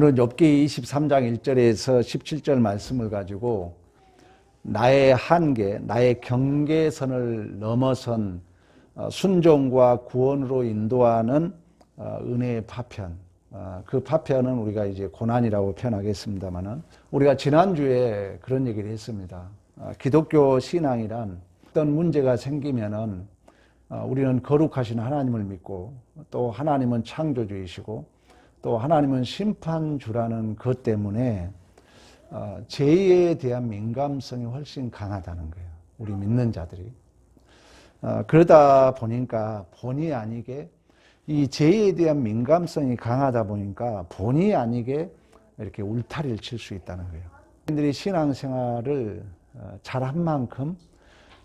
오늘 욥기 23장 1절에서 17절 말씀을 가지고 나의 한계, 나의 경계선을 넘어선 순종과 구원으로 인도하는 은혜의 파편. 그 파편은 우리가 이제 고난이라고 표현하겠습니다만은 우리가 지난주에 그런 얘기를 했습니다. 기독교 신앙이란 어떤 문제가 생기면은 우리는 거룩하신 하나님을 믿고 또 하나님은 창조주이시고 또 하나님은 심판주라는 것 때문에 죄에 대한 민감성이 훨씬 강하다는 거예요. 우리 믿는 자들이. 그러다 보니까 본의 아니게 이 죄에 대한 민감성이 강하다 보니까 본의 아니게 이렇게 울타리를 칠 수 있다는 거예요. 우리들이 신앙생활을 잘한 만큼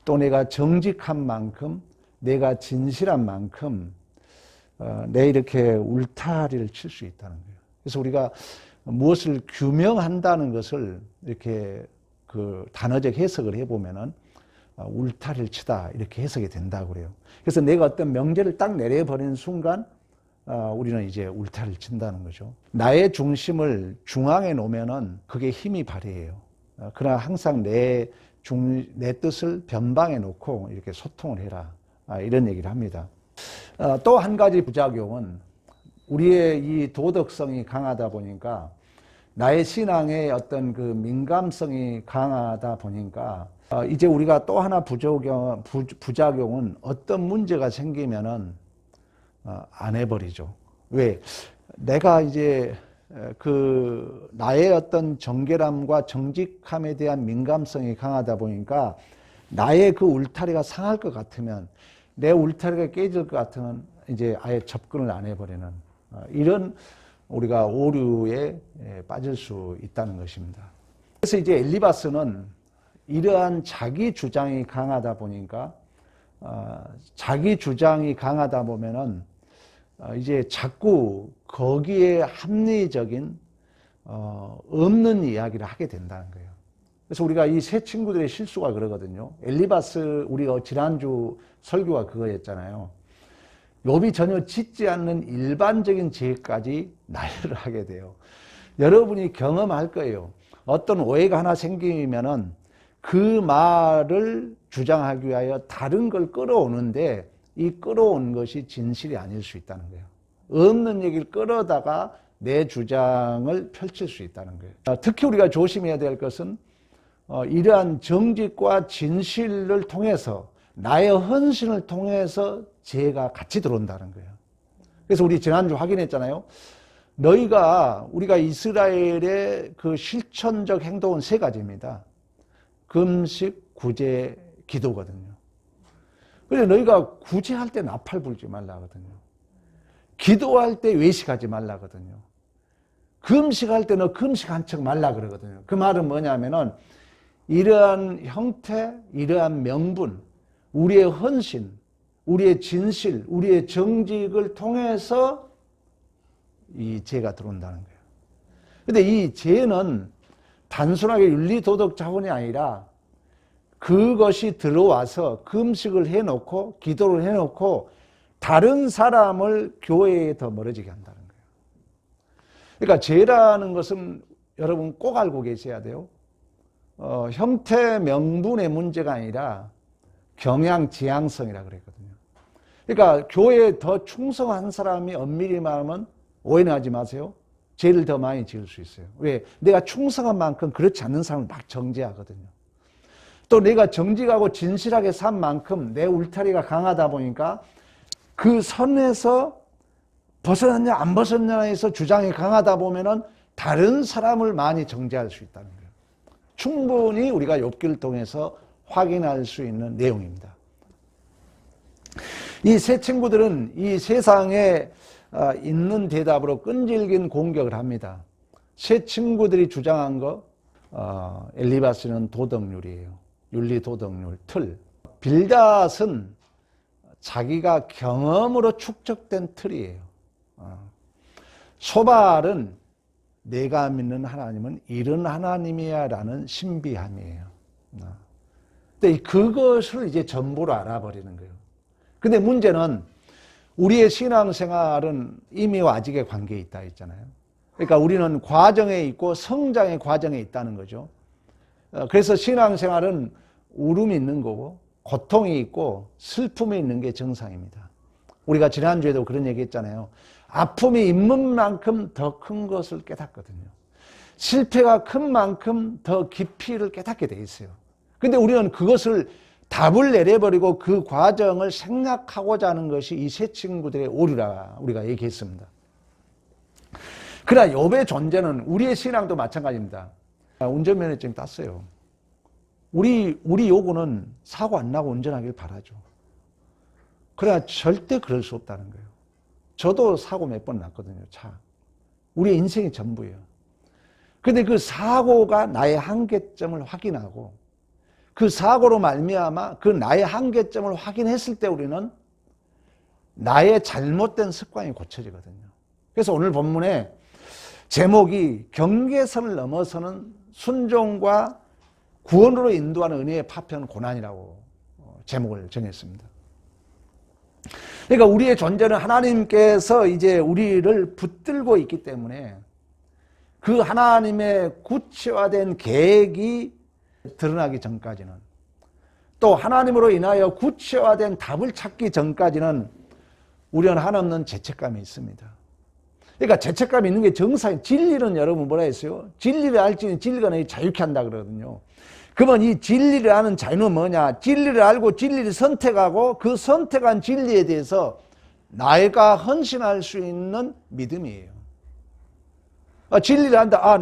또 내가 정직한 만큼 내가 진실한 만큼 내 이렇게 울타리를 칠 수 있다는 거예요. 그래서 우리가 무엇을 규명한다는 것을 이렇게 그 단어적 해석을 해보면은 울타리를 치다 이렇게 해석이 된다고 그래요. 그래서 내가 어떤 명제를 딱 내려버리는 순간 우리는 이제 울타리를 친다는 거죠. 나의 중심을 중앙에 놓으면은 그게 힘이 발휘해요. 그러나 항상 내 뜻을 변방에 놓고 이렇게 소통을 해라. 이런 얘기를 합니다. 또 한 가지 부작용은 우리의 이 도덕성이 강하다 보니까 나의 신앙의 어떤 그 민감성이 강하다 보니까 이제 우리가 또 하나 부작용은 어떤 문제가 생기면은 안 해버리죠. 왜? 내가 이제 그 나의 어떤 정결함과 정직함에 대한 민감성이 강하다 보니까 나의 그 울타리가 상할 것 같으면 내 울타리가 깨질 것 같으면 이제 아예 접근을 안 해버리는 이런 우리가 오류에 빠질 수 있다는 것입니다. 그래서 이제 엘리바스는 이러한 자기 주장이 강하다 보니까 자기 주장이 강하다 보면은 이제 자꾸 거기에 합리적인 없는 이야기를 하게 된다는 거예요. 그래서 우리가 이 세 친구들의 실수가 그러거든요. 엘리바스 우리가 지난주 설교가 그거였잖아요. 욥이 전혀 짓지 않는 일반적인 죄까지 나열을 하게 돼요. 여러분이 경험할 거예요. 어떤 오해가 하나 생기면은 그 말을 주장하기 위하여 다른 걸 끌어오는데 이 끌어온 것이 진실이 아닐 수 있다는 거예요. 없는 얘기를 끌어다가 내 주장을 펼칠 수 있다는 거예요. 특히 우리가 조심해야 될 것은 이러한 정직과 진실을 통해서 나의 헌신을 통해서 죄가 같이 들어온다는 거예요. 그래서 우리 지난주 확인했잖아요. 우리가 이스라엘의 그 실천적 행동은 세 가지입니다. 금식, 구제, 기도거든요. 그래서 너희가 구제할 때 나팔 불지 말라거든요. 기도할 때 외식하지 말라거든요. 금식할 때 너 금식한 척 말라 그러거든요. 그 말은 뭐냐면은 이러한 형태, 이러한 명분, 우리의 헌신, 우리의 진실, 우리의 정직을 통해서 이 죄가 들어온다는 거예요. 근데 이 죄는 단순하게 윤리 도덕 자원이 아니라 그것이 들어와서 금식을 해놓고 기도를 해놓고 다른 사람을 교회에 더 멀어지게 한다는 거예요. 그러니까 죄라는 것은 여러분 꼭 알고 계셔야 돼요. 형태 명분의 문제가 아니라 경향 지향성이라 그랬거든요. 그러니까 교회에 더 충성한 사람이 엄밀히 말하면 오해는 하지 마세요. 죄를 더 많이 지을 수 있어요. 왜? 내가 충성한 만큼 그렇지 않는 사람을 막 정죄하거든요. 또 내가 정직하고 진실하게 산 만큼 내 울타리가 강하다 보니까 그 선에서 벗어났냐 안 벗어났냐에서 주장이 강하다 보면은 다른 사람을 많이 정죄할 수 있다는 거예요. 충분히 우리가 욥기를 통해서 확인할 수 있는 내용입니다. 이 세 친구들은 이 세상에 있는 대답으로 끈질긴 공격을 합니다. 세 친구들이 주장한 거 엘리바스는 도덕률이에요. 윤리 도덕률, 틀. 빌닷은 자기가 경험으로 축적된 틀이에요. 소발은 내가 믿는 하나님은 이런 하나님이야 라는 신비함이에요. 근데 그것을 이제 전부로 알아버리는 거예요. 근데 문제는 우리의 신앙생활은 임의와 아직의 관계에 있다 했잖아요. 그러니까 우리는 과정에 있고 성장의 과정에 있다는 거죠. 그래서 신앙생활은 울음이 있는 거고 고통이 있고 슬픔이 있는 게 정상입니다. 우리가 지난주에도 그런 얘기 했잖아요. 아픔이 있는 만큼 더 큰 것을 깨닫거든요. 실패가 큰 만큼 더 깊이를 깨닫게 돼 있어요. 근데 우리는 그것을 답을 내려버리고 그 과정을 생략하고자 하는 것이 이 세 친구들의 오류라 우리가 얘기했습니다. 그러나 욥의 존재는 우리의 신앙도 마찬가지입니다. 운전면허증 땄어요. 우리 요구는 사고 안 나고 운전하길 바라죠. 그러나 절대 그럴 수 없다는 거예요. 저도 사고 몇 번 났거든요, 차. 우리의 인생이 전부예요. 근데 그 사고가 나의 한계점을 확인하고 그 사고로 말미암아 그 나의 한계점을 확인했을 때 우리는 나의 잘못된 습관이 고쳐지거든요. 그래서 오늘 본문에 제목이 경계선을 넘어서는 순종과 구원으로 인도하는 은혜의 파편 고난이라고 제목을 정했습니다. 그러니까 우리의 존재는 하나님께서 이제 우리를 붙들고 있기 때문에 그 하나님의 구체화된 계획이 드러나기 전까지는 또 하나님으로 인하여 구체화된 답을 찾기 전까지는 우리는 한없는 죄책감이 있습니다. 그러니까 죄책감이 있는 게 정상이 진리는 여러분 뭐라 했어요? 진리를 알지니 진리가 너희 자유케 한다 그러거든요. 그러면 이 진리를 아는 자유는 뭐냐? 진리를 알고 진리를 선택하고 그 선택한 진리에 대해서 나가 헌신할 수 있는 믿음이에요. 진리를 안다.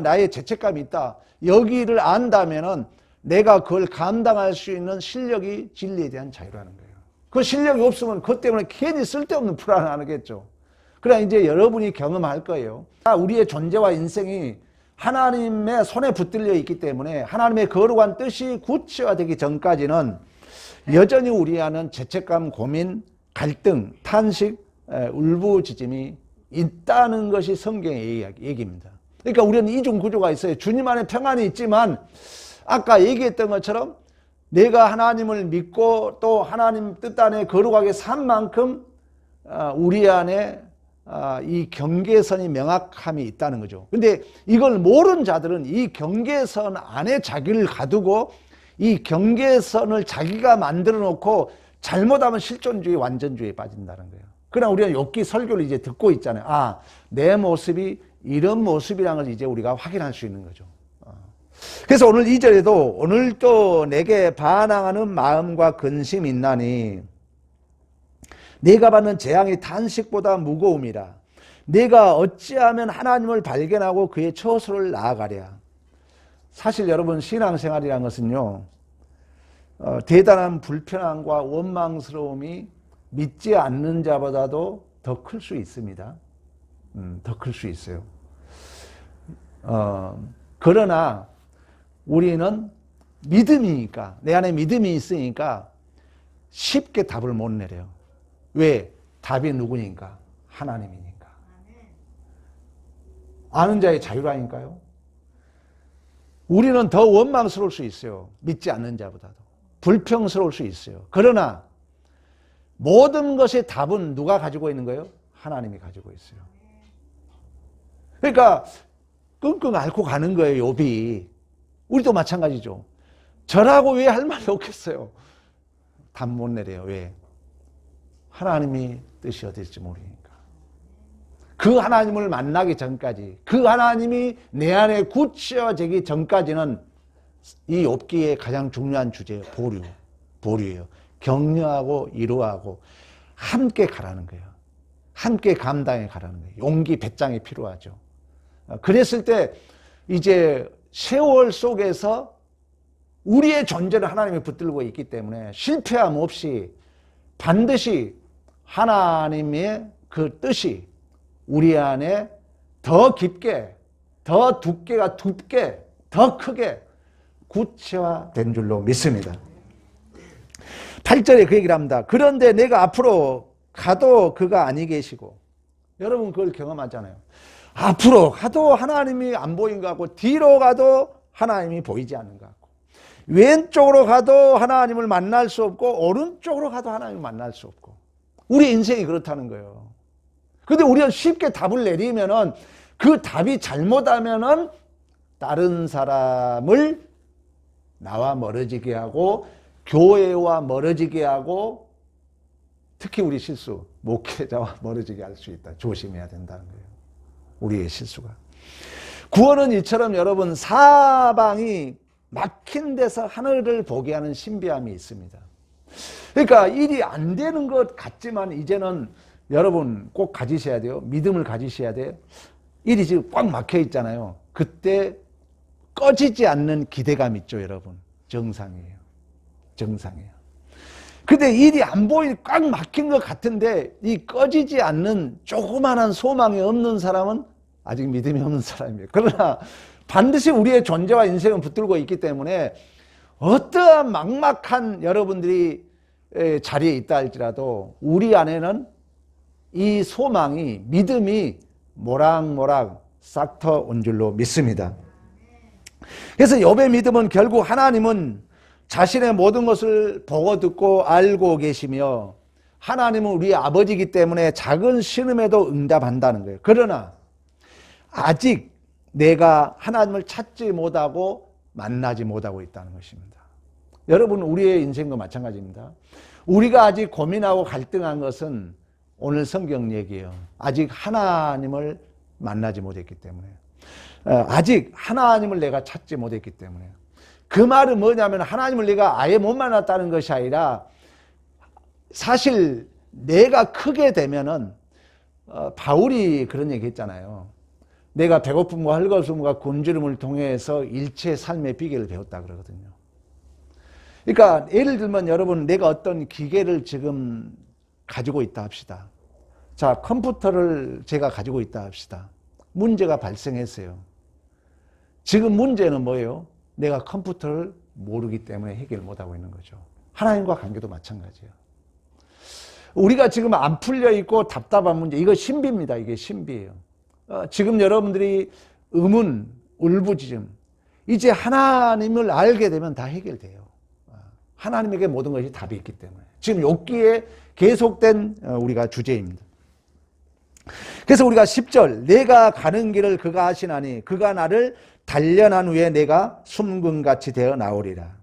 나의 죄책감이 있다. 여기를 안다면은 내가 그걸 감당할 수 있는 실력이 진리에 대한 자유라는 거예요. 그 실력이 없으면 그것 때문에 괜히 쓸데없는 불안을 하겠죠. 그러나 이제 여러분이 경험할 거예요. 우리의 존재와 인생이 하나님의 손에 붙들려 있기 때문에 하나님의 거룩한 뜻이 구체화되기 전까지는 여전히 우리 안은 죄책감, 고민, 갈등, 탄식, 울부짖음이 있다는 것이 성경의 얘기입니다. 그러니까 우리는 이중 구조가 있어요. 주님 안에 평안이 있지만 아까 얘기했던 것처럼 내가 하나님을 믿고 또 하나님 뜻 안에 거룩하게 산 만큼 우리 안에 이 경계선이 명확함이 있다는 거죠. 근데 이걸 모르는 자들은 이 경계선 안에 자기를 가두고 이 경계선을 자기가 만들어 놓고 잘못하면 실존주의, 완전주의에 빠진다는 거예요. 그러나 우리는 욥기 설교를 이제 듣고 있잖아요. 내 모습이 이런 모습이라는 걸 이제 우리가 확인할 수 있는 거죠. 그래서 오늘 2절에도 오늘도 내게 반항하는 마음과 근심이 있나니 내가 받는 재앙이 탄식보다 무거움이라. 내가 어찌하면 하나님을 발견하고 그의 처소를 나아가랴. 사실 여러분 신앙생활이라는 것은요, 대단한 불편함과 원망스러움이 믿지 않는 자보다도 더 클 수 있습니다. 더 클 수 있어요. 그러나 우리는 믿음이니까, 내 안에 믿음이 있으니까 쉽게 답을 못 내려요. 왜? 답이 누구니까? 하나님이니까. 아는 자의 자유라니까요. 우리는 더 원망스러울 수 있어요. 믿지 않는 자보다도. 불평스러울 수 있어요. 그러나 모든 것의 답은 누가 가지고 있는 거예요? 하나님이 가지고 있어요. 그러니까 끙끙 앓고 가는 거예요, 욥이. 우리도 마찬가지죠. 저라고 왜 할 말이 없겠어요? 답 못 내려요. 왜? 하나님이 뜻이 어딜지 모르니까. 그 하나님을 만나기 전까지, 그 하나님이 내 안에 구체화되기 전까지는 이 욥기의 가장 중요한 주제예요. 보류예요. 격려하고 위로하고 함께 가라는 거예요. 함께 감당해 가라는 거예요. 용기, 배짱이 필요하죠. 그랬을 때 이제 세월 속에서 우리의 존재를 하나님이 붙들고 있기 때문에 실패함 없이 반드시 하나님의 그 뜻이 우리 안에 더 깊게, 더 두께가 둡게, 더 크게 구체화된 줄로 믿습니다. 8절에 그 얘기를 합니다. 그런데 내가 앞으로 가도 그가 아니 계시고, 여러분 그걸 경험하잖아요. 앞으로 가도 하나님이 안 보인 것 같고, 뒤로 가도 하나님이 보이지 않는 것 같고, 왼쪽으로 가도 하나님을 만날 수 없고, 오른쪽으로 가도 하나님을 만날 수 없고, 우리 인생이 그렇다는 거예요. 근데 우리가 쉽게 답을 내리면은 그 답이 잘못하면은 다른 사람을 나와 멀어지게 하고 교회와 멀어지게 하고 특히 우리 실수, 목회자와 멀어지게 할 수 있다. 조심해야 된다는 거예요. 우리의 실수가. 구원은 이처럼 여러분 사방이 막힌 데서 하늘을 보게 하는 신비함이 있습니다. 그러니까 일이 안 되는 것 같지만 이제는 여러분 꼭 가지셔야 돼요. 믿음을 가지셔야 돼요. 일이 지금 꽉 막혀 있잖아요. 그때 꺼지지 않는 기대감 있죠, 여러분. 정상이에요. 정상이에요. 근데 일이 안 보이니 꽉 막힌 것 같은데 이 꺼지지 않는 조그만한 소망이 없는 사람은 아직 믿음이 없는 사람이에요. 그러나 반드시 우리의 존재와 인생은 붙들고 있기 때문에 어떠한 막막한 여러분들이 자리에 있다 할지라도 우리 안에는 이 소망이, 믿음이 모락모락 싹터 온 줄로 믿습니다. 그래서 욥의 믿음은 결국 하나님은 자신의 모든 것을 보고 듣고 알고 계시며 하나님은 우리의 아버지이기 때문에 작은 신음에도 응답한다는 거예요. 그러나 아직 내가 하나님을 찾지 못하고 만나지 못하고 있다는 것입니다. 여러분 우리의 인생도 마찬가지입니다. 우리가 아직 고민하고 갈등한 것은 오늘 성경 얘기예요. 아직 하나님을 만나지 못했기 때문에, 아직 하나님을 내가 찾지 못했기 때문에. 그 말은 뭐냐면 하나님을 내가 아예 못 만났다는 것이 아니라 사실 내가 크게 되면은 바울이 그런 얘기 했잖아요. 내가 배고픔과 헐거움과 굶주림을 통해서 일체의 삶의 비결을 배웠다 그러거든요. 그러니까 예를 들면 여러분 내가 어떤 기계를 지금 가지고 있다 합시다. 자, 컴퓨터를 제가 가지고 있다 합시다. 문제가 발생했어요. 지금 문제는 뭐예요? 내가 컴퓨터를 모르기 때문에 해결 못하고 있는 거죠. 하나님과 관계도 마찬가지예요. 우리가 지금 안 풀려 있고 답답한 문제, 이거 신비입니다. 이게 신비예요. 지금 여러분들이 의문, 울부짖음, 이제 하나님을 알게 되면 다 해결돼요. 하나님에게 모든 것이 답이 있기 때문에. 지금 욥기에 계속된 우리가 주제입니다. 그래서 우리가 10절 내가 가는 길을 그가 아시나니 그가 나를 단련한 후에 내가 숨금같이 되어 나오리라.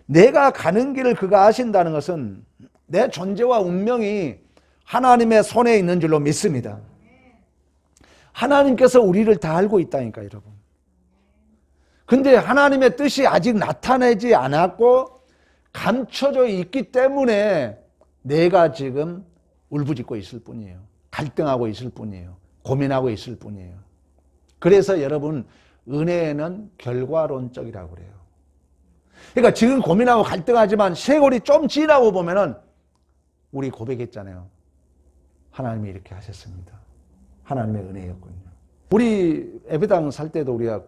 내가 가는 길을 그가 아신다는 것은 내 존재와 운명이 하나님의 손에 있는 줄로 믿습니다. 하나님께서 우리를 다 알고 있다니까 여러분. 근데 하나님의 뜻이 아직 나타나지 않았고 감춰져 있기 때문에 내가 지금 울부짖고 있을 뿐이에요. 갈등하고 있을 뿐이에요. 고민하고 있을 뿐이에요. 그래서 여러분 은혜는 결과론적이라고 그래요. 그러니까 지금 고민하고 갈등하지만 세월이 좀 지나고 보면은 우리 고백했잖아요. 하나님이 이렇게 하셨습니다. 하나님의 은혜였군요. 우리 예배당 살 때도 우리가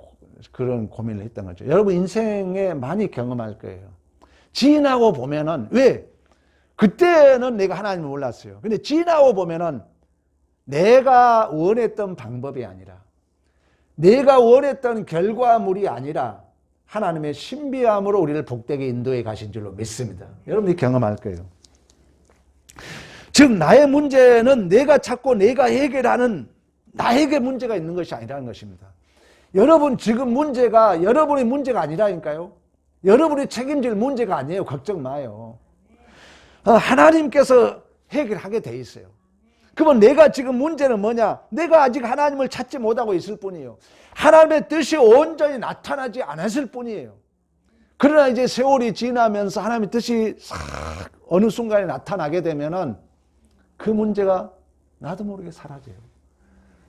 그런 고민을 했던 거죠. 여러분 인생에 많이 경험할 거예요. 지나고 보면은 왜? 그때는 내가 하나님을 몰랐어요. 근데 지나고 보면은 내가 원했던 방법이 아니라 내가 원했던 결과물이 아니라 하나님의 신비함으로 우리를 복되게 인도해 가신 줄로 믿습니다. 여러분들이 경험할 거예요. 즉 나의 문제는 내가 찾고 내가 해결하는 나에게 문제가 있는 것이 아니라는 것입니다. 여러분 지금 문제가 여러분의 문제가 아니라니까요. 여러분이 책임질 문제가 아니에요. 걱정 마요. 하나님께서 해결하게 돼 있어요. 그러면 내가 지금 문제는 뭐냐? 내가 아직 하나님을 찾지 못하고 있을 뿐이에요. 하나님의 뜻이 온전히 나타나지 않았을 뿐이에요. 그러나 이제 세월이 지나면서 하나님의 뜻이 싹 어느 순간에 나타나게 되면은 그 문제가 나도 모르게 사라져요.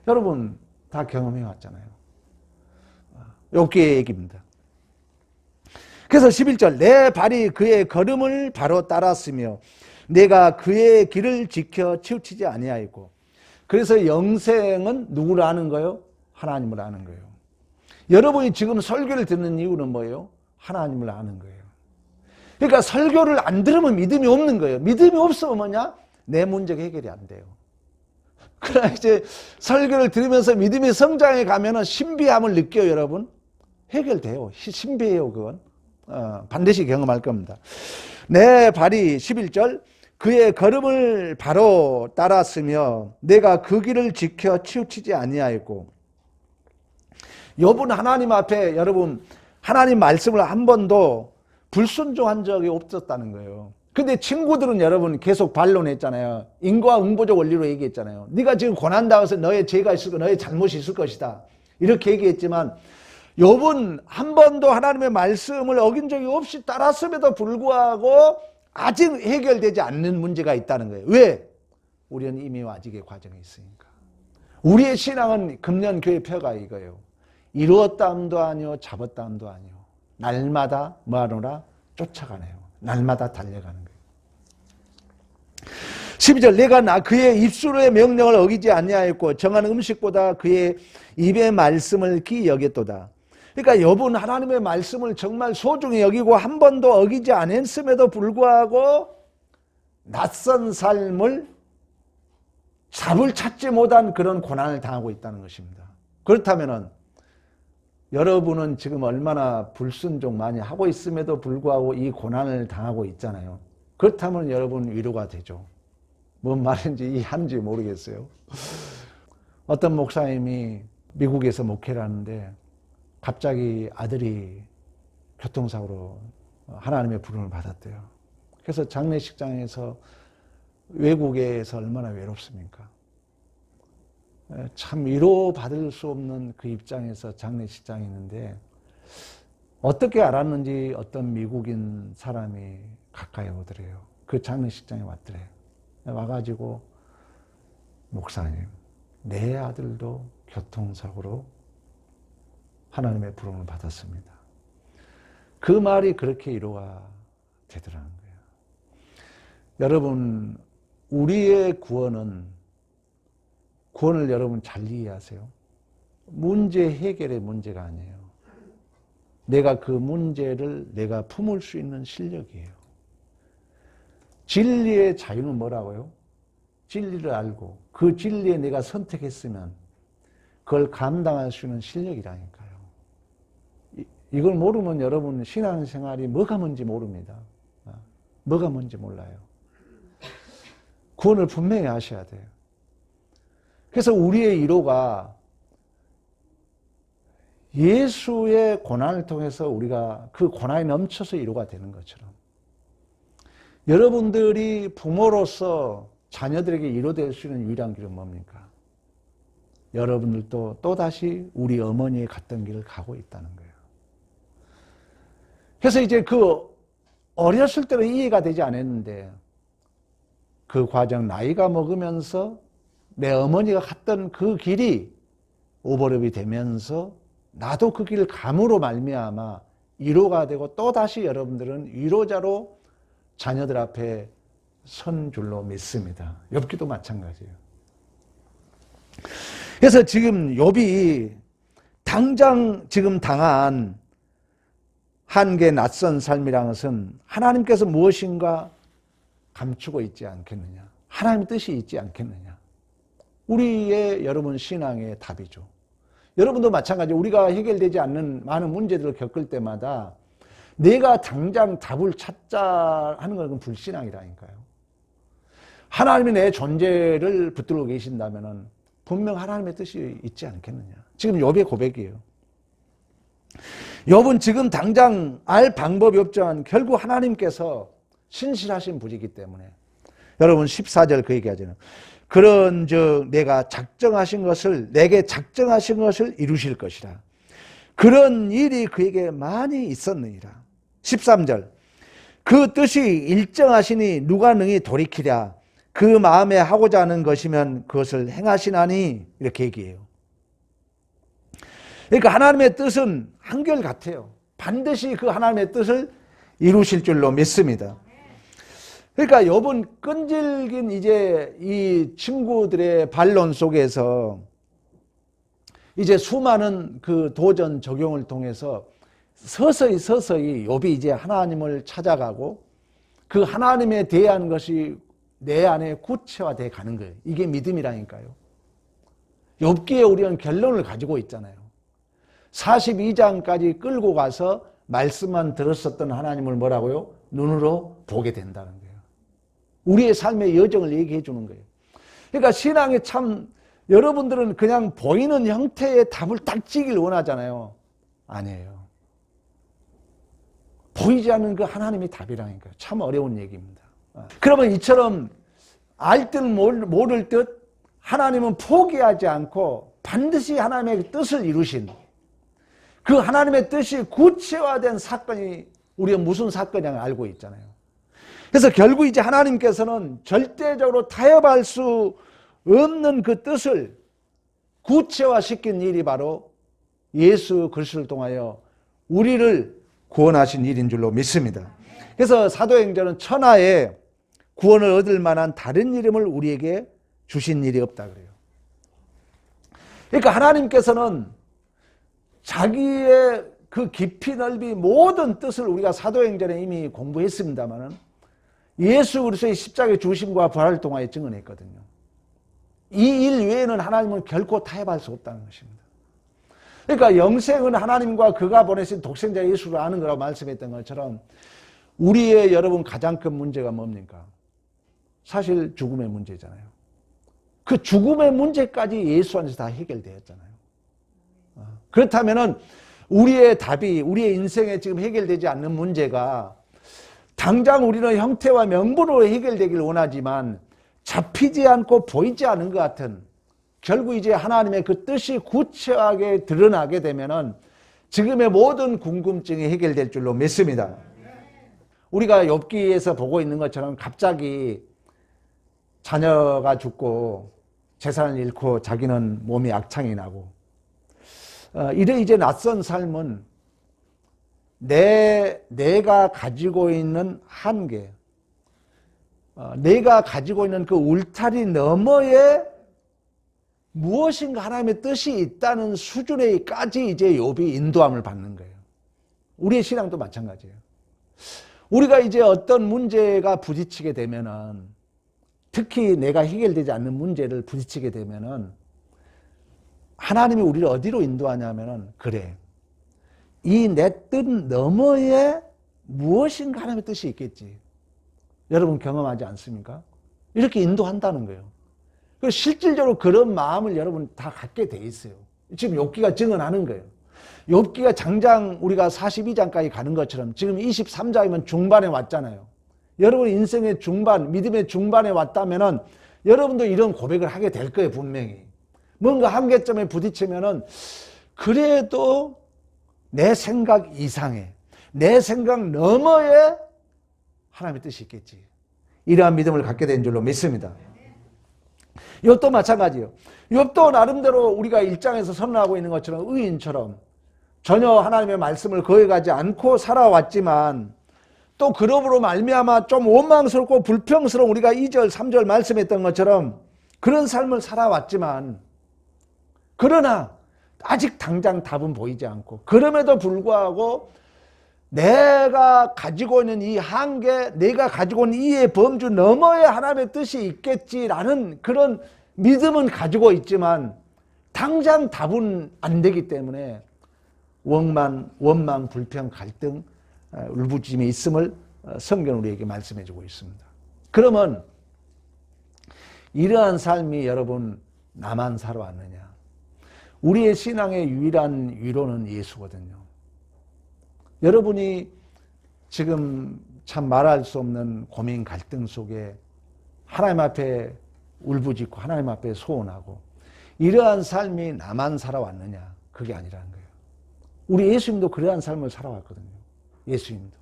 여러분 다 경험해 왔잖아요. 욥기의 얘기입니다. 그래서 11절 내 발이 그의 걸음을 바로 따랐으며 내가 그의 길을 지켜 치우치지 아니하였고. 그래서 영생은 누구를 아는 거예요? 하나님을 아는 거예요. 여러분이 지금 설교를 듣는 이유는 뭐예요? 하나님을 아는 거예요. 그러니까 설교를 안 들으면 믿음이 없는 거예요. 믿음이 없으면 뭐냐? 내 문제가 해결이 안 돼요. 그러나 이제 설교를 들으면서 믿음이 성장해 가면은 신비함을 느껴요, 여러분. 해결돼요. 신비해요, 그건. 반드시 경험할 겁니다. 내 발이 11절 그의 걸음을 바로 따랐으며 내가 그 길을 지켜 치우치지 아니하였고. 욥은 하나님 앞에 여러분 하나님 말씀을 한 번도 불순종한 적이 없었다는 거예요. 근데 친구들은 여러분 계속 반론했잖아요. 인과응보적 원리로 얘기했잖아요. 네가 지금 고난당해서 너의 죄가 있을 거, 너의 잘못이 있을 것이다. 이렇게 얘기했지만 욥은 한 번도 하나님의 말씀을 어긴 적이 없이 따랐음에도 불구하고 아직 해결되지 않는 문제가 있다는 거예요. 왜? 우리는 이미 아직의 과정에 있으니까. 우리의 신앙은 금년 교회 표가 이거예요. 이루었다함도 아니요 잡았다함도 아니요. 날마다 뭐하노라? 쫓아가네요. 날마다 달려가는 거예요. 12절 내가 그의 입술의 명령을 어기지 아니하였고 정한 음식보다 그의 입의 말씀을 귀히 여겼도다. 그러니까 욥은 하나님의 말씀을 정말 소중히 여기고 한 번도 어기지 않았음에도 불구하고 낯선 삶을 답을 찾지 못한 그런 고난을 당하고 있다는 것입니다. 그렇다면 여러분은 지금 얼마나 불순종 많이 하고 있음에도 불구하고 이 고난을 당하고 있잖아요. 그렇다면 여러분 위로가 되죠. 뭔 말인지 이해하는지 모르겠어요. 어떤 목사님이 미국에서 목회를 하는데 갑자기 아들이 교통사고로 하나님의 부름을 받았대요. 그래서 장례식장에서 외국에서 얼마나 외롭습니까? 참 위로받을 수 없는 그 입장에서 장례식장에 있는데 어떻게 알았는지 어떤 미국인 사람이 가까이 오더래요. 그 장례식장에 왔더래요. 와가지고 목사님, 내 아들도 교통사고로 하나님의 부름을 받았습니다. 그 말이 그렇게 위로가 되더라는 거예요. 여러분, 우리의 구원을 여러분 잘 이해하세요. 문제 해결의 문제가 아니에요. 내가 그 문제를 내가 품을 수 있는 실력이에요. 진리의 자유는 뭐라고요? 진리를 알고 그 진리에 내가 선택했으면 그걸 감당할 수 있는 실력이라니까요. 이걸 모르면 여러분 신앙생활이 뭐가 뭔지 모릅니다. 뭐가 뭔지 몰라요. 구원을 분명히 아셔야 돼요. 그래서 우리의 위로가 예수의 고난을 통해서 우리가 그 고난이 넘쳐서 위로가 되는 것처럼 여러분들이 부모로서 자녀들에게 위로될 수 있는 유일한 길은 뭡니까? 여러분들도 또다시 우리 어머니의 갔던 길을 가고 있다는 거예요. 그래서 이제 그 어렸을 때는 이해가 되지 않았는데 그 과정 나이가 먹으면서 내 어머니가 갔던 그 길이 오버랩이 되면서 나도 그 길을 감으로 말미암아 위로가 되고 또다시 여러분들은 위로자로 자녀들 앞에 선 줄로 믿습니다. 욥기도 마찬가지예요. 그래서 지금 욥이 당장 지금 당한 한계 낯선 삶이라는 것은 하나님께서 무엇인가 감추고 있지 않겠느냐. 하나님의 뜻이 있지 않겠느냐. 우리의 여러분 신앙의 답이죠. 여러분도 마찬가지로 우리가 해결되지 않는 많은 문제들을 겪을 때마다 내가 당장 답을 찾자 하는 건 불신앙이라니까요. 하나님이 내 존재를 붙들고 계신다면 분명 하나님의 뜻이 있지 않겠느냐. 지금 욥의 고백이에요. 욥은 지금 당장 알 방법이 없지만 결국 하나님께서 신실하신 분이기 때문에 여러분 14절 그 얘기하잖아요. 그런즉 내가 내게 작정하신 것을 이루실 것이라. 그런 일이 그에게 많이 있었느니라. 13절 그 뜻이 일정하시니 누가 능히 돌이키랴. 그 마음에 하고자 하는 것이면 그것을 행하시나니 이렇게 얘기해요. 그러니까 하나님의 뜻은 한결같아요. 반드시 그 하나님의 뜻을 이루실 줄로 믿습니다. 그러니까 욥은 끈질긴 이제 이 친구들의 반론 속에서 이제 수많은 그 도전 적용을 통해서 서서히 욥이 이제 하나님을 찾아가고 그 하나님에 대한 것이 내 안에 구체화되어 가는 거예요. 이게 믿음이라니까요. 욥기에 우리는 결론을 가지고 있잖아요. 42장까지 끌고 가서 말씀만 들었었던 하나님을 뭐라고요? 눈으로 보게 된다는 거예요. 우리의 삶의 여정을 얘기해 주는 거예요. 그러니까 신앙이 참, 여러분들은 그냥 보이는 형태의 답을 딱 지길 원하잖아요. 아니에요. 보이지 않는 그 하나님의 답이라니까요. 참 어려운 얘기입니다. 그러면 이처럼 알 듯 모를 듯 하나님은 포기하지 않고 반드시 하나님의 뜻을 이루신, 그 하나님의 뜻이 구체화된 사건이 우리가 무슨 사건이냐고 알고 있잖아요. 그래서 결국 이제 하나님께서는 절대적으로 타협할 수 없는 그 뜻을 구체화시킨 일이 바로 예수 그리스도를 통하여 우리를 구원하신 일인 줄로 믿습니다. 그래서 사도행전은 천하에 구원을 얻을 만한 다른 이름을 우리에게 주신 일이 없다 그래요. 그러니까 하나님께서는 자기의 그 깊이 넓이 모든 뜻을 우리가 사도행전에 이미 공부했습니다마는 예수 그리스도의 십자가의 죽으심과 부활을 통하여 증언했거든요. 이 일 외에는 하나님은 결코 타협할 수 없다는 것입니다. 그러니까 영생은 하나님과 그가 보내신 독생자 예수를 아는 거라고 말씀했던 것처럼 우리의 여러분 가장 큰 문제가 뭡니까? 사실 죽음의 문제잖아요. 그 죽음의 문제까지 예수 안에서 다 해결되었잖아요. 그렇다면은 우리의 답이, 우리의 인생에 지금 해결되지 않는 문제가 당장 우리는 형태와 명분으로 해결되길 원하지만 잡히지 않고 보이지 않은 것 같은, 결국 이제 하나님의 그 뜻이 구체하게 드러나게 되면은 지금의 모든 궁금증이 해결될 줄로 믿습니다. 우리가 욥기에서 보고 있는 것처럼 갑자기 자녀가 죽고 재산을 잃고 자기는 몸이 악창이 나고, 이래 이제 낯선 삶은 내가 가지고 있는 한계, 내가 가지고 있는 그 울타리 너머에 무엇인가 하나님의 뜻이 있다는 수준에까지 이제 욥이 인도함을 받는 거예요. 우리의 신앙도 마찬가지예요. 우리가 이제 어떤 문제가 부딪히게 되면은, 특히 내가 해결되지 않는 문제를 부딪히게 되면은 하나님이 우리를 어디로 인도하냐면은, 그래, 이 내 뜻 너머에 무엇인가 하나님의 뜻이 있겠지. 여러분 경험하지 않습니까? 이렇게 인도한다는 거예요. 실질적으로 그런 마음을 여러분 다 갖게 돼 있어요. 지금 욥기가 증언하는 거예요. 욥기가 장장 우리가 42장까지 가는 것처럼 지금 23장이면 중반에 왔잖아요. 여러분 인생의 중반, 믿음의 중반에 왔다면은 여러분도 이런 고백을 하게 될 거예요, 분명히. 뭔가 한계점에 부딪히면은 그래도 내 생각 이상의, 내 생각 너머에 하나님의 뜻이 있겠지. 이러한 믿음을 갖게 된 줄로 믿습니다. 욥도 마찬가지예요. 욥도 나름대로 우리가 1장에서 선언하고 있는 것처럼 의인처럼 전혀 하나님의 말씀을 거역하지 않고 살아왔지만, 또 그러므로 말미암아 좀 원망스럽고 불평스러운 우리가 2절 3절 말씀했던 것처럼 그런 삶을 살아왔지만, 그러나 아직 당장 답은 보이지 않고, 그럼에도 불구하고 내가 가지고 있는 이 한계, 내가 가지고 있는 이의 범주 너머에 하나님의 뜻이 있겠지라는 그런 믿음은 가지고 있지만 당장 답은 안 되기 때문에 원망, 불평, 갈등, 울부짖음이 있음을 성경은 우리에게 말씀해 주고 있습니다. 그러면 이러한 삶이 여러분 나만 살아왔느냐? 우리의 신앙의 유일한 위로는 예수거든요. 여러분이 지금 참 말할 수 없는 고민, 갈등 속에 하나님 앞에 울부짖고 하나님 앞에 소원하고, 이러한 삶이 나만 살아왔느냐? 그게 아니라는 거예요. 우리 예수님도 그러한 삶을 살아왔거든요. 예수님도.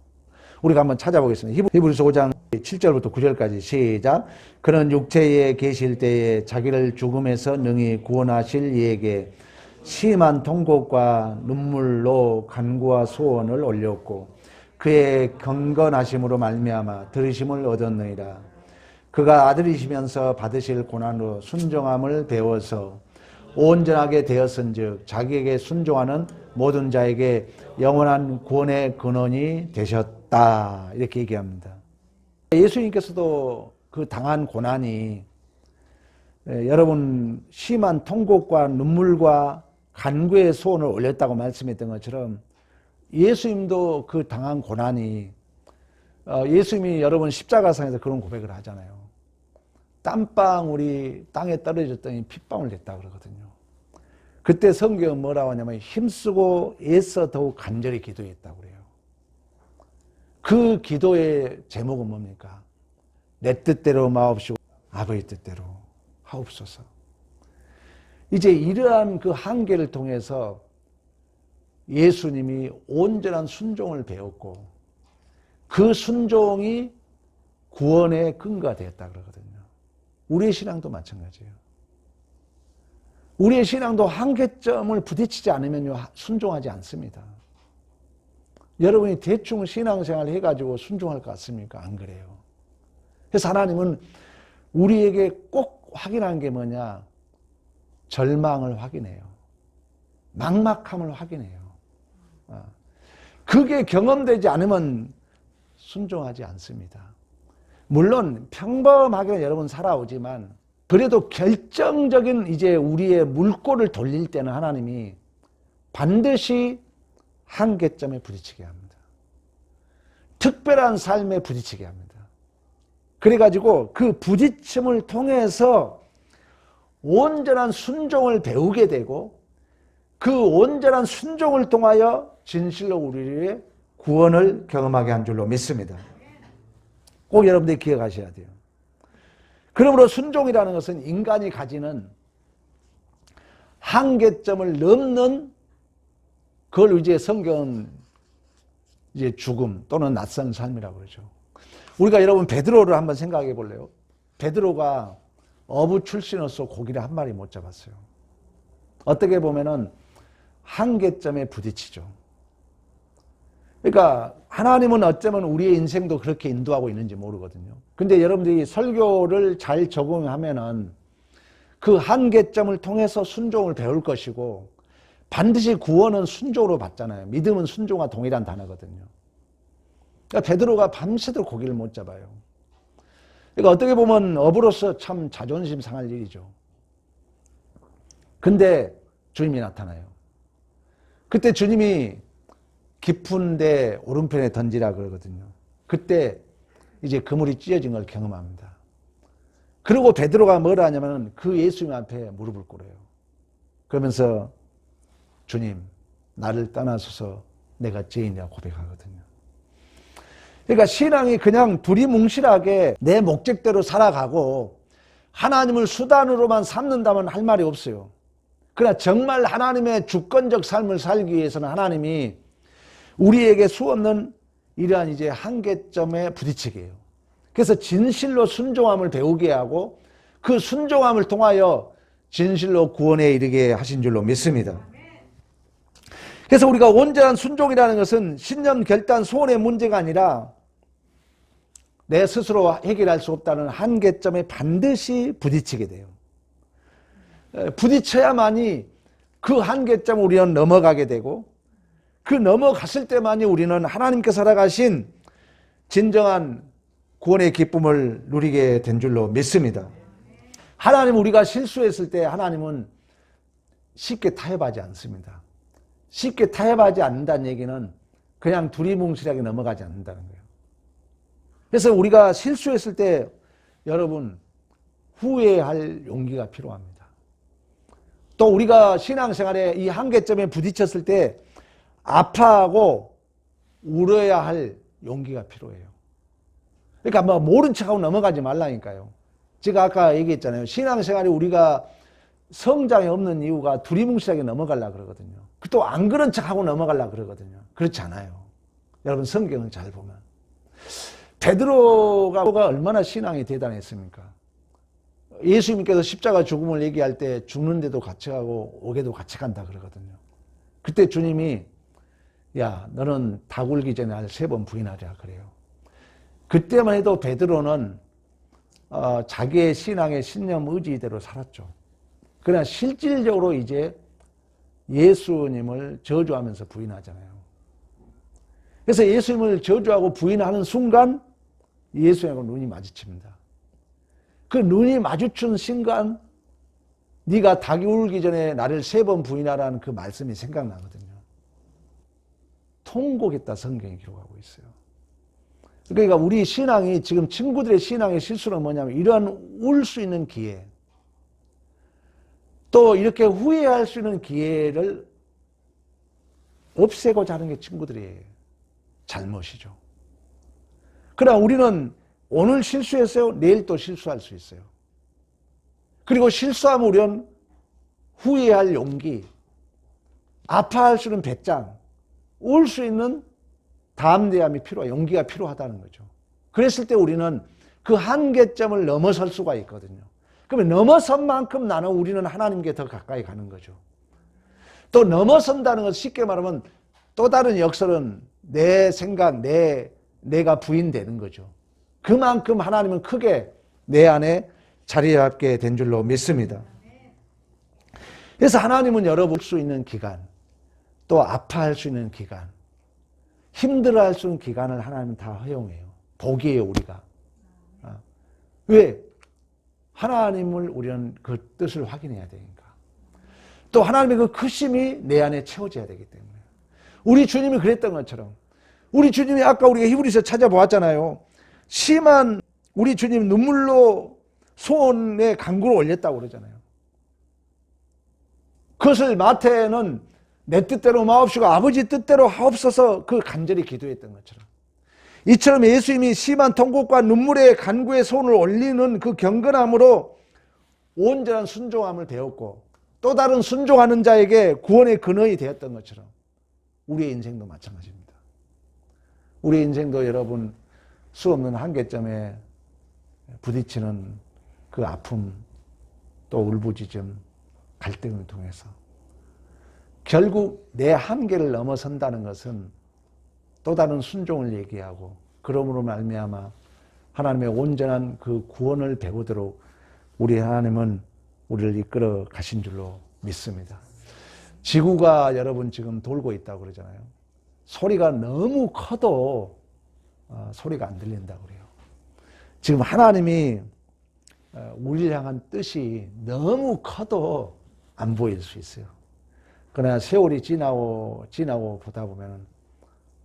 우리가 한번 찾아보겠습니다. 히브리서 5장 7절부터 9절까지 시작. 그는 육체에 계실 때에 자기를 죽음에서 능히 구원하실 이에게 심한 통곡과 눈물로 간구와 소원을 올렸고 그의 경건하심으로 말미암아 들으심을 얻었느니라. 그가 아들이시면서 받으실 고난으로 순종함을 배워서 온전하게 되었은즉 자기에게 순종하는 모든 자에게 영원한 구원의 근원이 되셨다. 이렇게 얘기합니다. 예수님께서도 그 당한 고난이 여러분 심한 통곡과 눈물과 간구의 소원을 올렸다고 말씀했던 것처럼 예수님도 그 당한 고난이 예수님이 여러분 십자가상에서 그런 고백을 하잖아요. 땀방울이 땅에 떨어졌더니 핏방울 됐다 그러거든요. 그때 성경은 뭐라고 하냐면 힘쓰고 애써 더욱 간절히 기도했다고 그래요. 그 기도의 제목은 뭡니까? 내 뜻대로 마옵시고 아버지 뜻대로 하옵소서. 이제 이러한 그 한계를 통해서 예수님이 온전한 순종을 배웠고 그 순종이 구원의 근거가 되었다 그러거든요. 우리의 신앙도 마찬가지예요. 우리의 신앙도 한계점을 부딪히지 않으면 순종하지 않습니다. 여러분이 대충 신앙생활을 해가지고 순종할 것 같습니까? 안 그래요. 그래서 하나님은 우리에게 꼭 확인한 게 뭐냐? 절망을 확인해요. 막막함을 확인해요. 그게 경험되지 않으면 순종하지 않습니다. 물론 평범하게 여러분 살아오지만 그래도 결정적인 이제 우리의 물꼬를 돌릴 때는 하나님이 반드시 한계점에 부딪히게 합니다. 특별한 삶에 부딪히게 합니다. 그래가지고 그 부딪힘을 통해서 온전한 순종을 배우게 되고 그 온전한 순종을 통하여 진실로 우리의 구원을 경험하게 한 줄로 믿습니다. 꼭 여러분들이 기억하셔야 돼요. 그러므로 순종이라는 것은 인간이 가지는 한계점을 넘는 그걸 이제 성경은 이제 죽음 또는 낯선 삶이라고 그러죠. 우리가 여러분 베드로를 한번 생각해 볼래요? 베드로가 어부 출신으로서 고기를 한 마리 못 잡았어요. 어떻게 보면은 한계점에 부딪히죠. 그러니까 하나님은 어쩌면 우리의 인생도 그렇게 인도하고 있는지 모르거든요. 근데 여러분들이 설교를 잘 적용하면은 그 한계점을 통해서 순종을 배울 것이고 반드시 구원은 순종으로 받잖아요. 믿음은 순종과 동일한 단어거든요. 그러니까 베드로가 밤새도록 고기를 못 잡아요. 그러니까 어떻게 보면 어부로서 참 자존심 상할 일이죠. 근데 주님이 나타나요. 그때 주님이 깊은 데 오른편에 던지라 그러거든요. 그때 이제 그물이 찢어진 걸 경험합니다. 그리고 베드로가 뭐라 하냐면 그 예수님 앞에 무릎을 꿇어요. 그러면서 주님, 나를 떠나소서 내가 죄인이라 고백하거든요. 그러니까 신앙이 그냥 두리뭉실하게 내 목적대로 살아가고 하나님을 수단으로만 삼는다면 할 말이 없어요. 그러나 정말 하나님의 주권적 삶을 살기 위해서는 하나님이 우리에게 수없는 이러한 이제 한계점에 부딪히게 해요. 그래서 진실로 순종함을 배우게 하고 그 순종함을 통하여 진실로 구원에 이르게 하신 줄로 믿습니다. 그래서 우리가 온전한 순종이라는 것은 신념, 결단, 소원의 문제가 아니라 내 스스로 해결할 수 없다는 한계점에 반드시 부딪히게 돼요. 부딪혀야만이 그 한계점을 우리는 넘어가게 되고 그 넘어갔을 때만이 우리는 하나님께서 살아가신 진정한 구원의 기쁨을 누리게 된 줄로 믿습니다. 하나님 우리가 실수했을 때 하나님은 쉽게 타협하지 않습니다. 쉽게 타협하지 않는다는 얘기는 그냥 두리뭉실하게 넘어가지 않는다는 거예요. 그래서 우리가 실수했을 때 여러분 후회할 용기가 필요합니다. 또 우리가 신앙생활에 이 한계점에 부딪혔을 때 아파하고 울어야 할 용기가 필요해요. 그러니까 뭐 모른 척하고 넘어가지 말라니까요. 제가 아까 얘기했잖아요. 신앙생활이 우리가 성장이 없는 이유가 두리뭉실하게 넘어가려고 그러거든요. 또 안 그런 척하고 넘어가려고 그러거든요. 그렇지 않아요. 여러분 성경을 잘 보면 베드로가 얼마나 신앙이 대단했습니까? 예수님께서 십자가 죽음을 얘기할 때 죽는데도 같이 가고 오게도 같이 간다 그러거든요. 그때 주님이 야 너는 다 굴기 전에 날 3번 부인하자 그래요. 그때만 해도 베드로는 자기의 신앙의 신념 의지대로 살았죠. 그러나 실질적으로 이제 예수님을 저주하면서 부인하잖아요. 그래서 예수님을 저주하고 부인하는 순간 예수님하고 눈이 마주칩니다. 그 눈이 마주친 순간 네가 닭이 울기 전에 나를 3번 부인하라는 그 말씀이 생각나거든요. 통곡했다 성경이 기록하고 있어요. 그러니까 우리 신앙이 지금 친구들의 신앙의 실수는 뭐냐면 이러한 울 수 있는 기회, 또 이렇게 후회할 수 있는 기회를 없애고자 하는 게 친구들의 잘못이죠. 그러나 우리는 오늘 실수했어요. 내일 또 실수할 수 있어요. 그리고 실수하면 우리는 후회할 용기, 아파할 수 있는 배짱, 울 수 있는 담대함이 용기가 필요하다는 거죠. 그랬을 때 우리는 그 한계점을 넘어설 수가 있거든요. 그러면 넘어선 만큼 우리는 하나님께 더 가까이 가는 거죠. 또 넘어선다는 것은 쉽게 말하면 또 다른 역설은 내 생각, 내가 부인되는 거죠. 그만큼 하나님은 크게 내 안에 자리 잡게 된 줄로 믿습니다. 그래서 하나님은 열어볼 수 있는 기간, 또 아파할 수 있는 기간, 힘들어할 수 있는 기간을 하나님은 다 허용해요. 복이에요, 우리가. 왜? 하나님을 우리는 그 뜻을 확인해야 되니까. 또 하나님의 그 크심이 내 안에 채워져야 되기 때문에. 우리 주님이 그랬던 것처럼, 우리 주님이 아까 우리가 히브리서 찾아보았잖아요. 심한 우리 주님 눈물로 소원의 간구를 올렸다고 그러잖아요. 그것을 마태는 내 뜻대로 마옵시고 아버지 뜻대로 하옵소서 그 간절히 기도했던 것처럼, 이처럼 예수님이 심한 통곡과 눈물의 간구의 손을 올리는 그 경건함으로 온전한 순종함을 배웠고 또 다른 순종하는 자에게 구원의 근원이 되었던 것처럼 우리의 인생도 마찬가지입니다. 우리의 인생도 여러분 수 없는 한계점에 부딪히는 그 아픔, 또 울부짖음, 갈등을 통해서 결국 내 한계를 넘어선다는 것은 또 다른 순종을 얘기하고, 그러므로 말미암아 하나님의 온전한 그 구원을 배우도록 우리 하나님은 우리를 이끌어 가신 줄로 믿습니다. 지구가 여러분 지금 돌고 있다고 그러잖아요. 소리가 너무 커도 소리가 안 들린다고 그래요. 지금 하나님이 우리를 향한 뜻이 너무 커도 안 보일 수 있어요. 그러나 세월이 지나고 보다 보면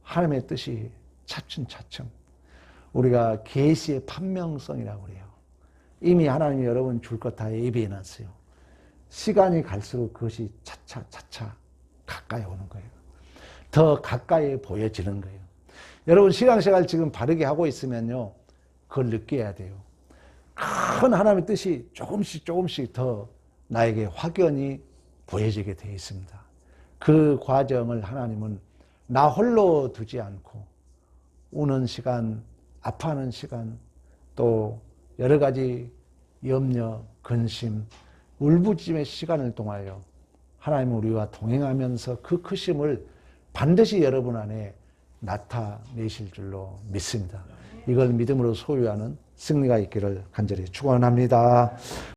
하나님의 뜻이 차츰차츰 우리가 계시의 판명성이라고 그래요. 이미 하나님이 여러분 줄 것 다 예비해 놨어요. 시간이 갈수록 그것이 차차 가까이 오는 거예요. 더 가까이 보여지는 거예요. 여러분 신앙생활 지금 바르게 하고 있으면요, 그걸 느껴야 돼요. 큰 하나님의 뜻이 조금씩 더 나에게 확연히 보여지게 되어 있습니다. 그 과정을 하나님은 나 홀로 두지 않고 우는 시간, 아파하는 시간, 또 여러 가지 염려, 근심, 울부짖음의 시간을 통하여 하나님은 우리와 동행하면서 그 크심을 반드시 여러분 안에 나타내실 줄로 믿습니다. 이걸 믿음으로 소유하는 승리가 있기를 간절히 축원합니다.